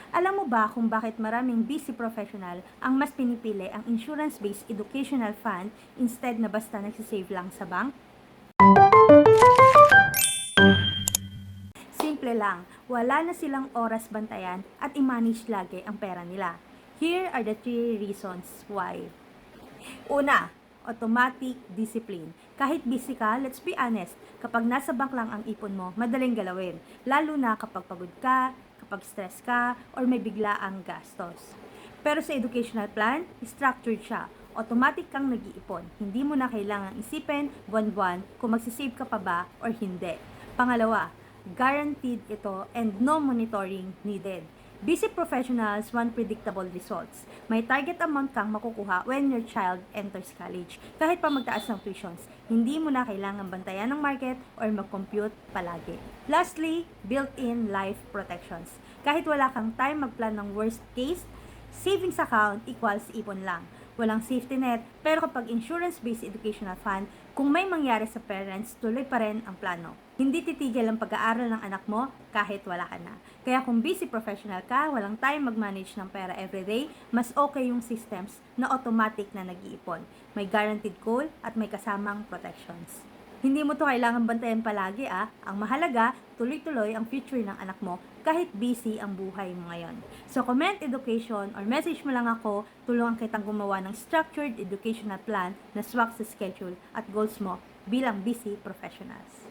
Alam mo ba kung bakit maraming busy professional ang mas pinipili ang insurance-based educational fund instead na basta nagsisave lang sa bank? Simple lang, wala na silang oras bantayan at i-manage lagi ang pera nila. Here are the 3 reasons why. Una, automatic discipline. Kahit busy ka, let's be honest, kapag nasa bank lang ang ipon mo, madaling galawin. Lalo na kapag pagod ka, kapag stress ka, or may bigla ang gastos. Pero sa educational plan, structured siya. Automatic kang nag-iipon. Hindi mo na kailangang isipin buwan-buwan kung magsisave ka pa ba or hindi. Pangalawa, guaranteed ito and no monitoring needed. Busy professionals want predictable results. May target amount kang makukuha when your child enters college. Kahit pa magtaas ng tuitions, hindi mo na kailangan bantayan ng market or mag-compute palagi. Lastly, built-in life protections. Kahit wala kang time magplan ng worst case, savings account equals ipon lang. Walang safety net, pero kapag insurance-based educational fund, kung may mangyari sa parents, tuloy pa rin ang plano. Hindi titigil ang pag-aaral ng anak mo kahit wala ka na. Kaya kung busy professional ka, walang time mag-manage ng pera everyday, mas okay yung systems na automatic na nag-iipon. May guaranteed goal at may kasamang protections. Hindi mo to kailangan bantayan palagi Ang mahalaga, tuloy-tuloy ang future ng anak mo kahit busy ang buhay mo ngayon. So comment education or message mo lang ako, tulungan kitang gumawa ng structured educational plan na swak sa schedule at goals mo bilang busy professionals.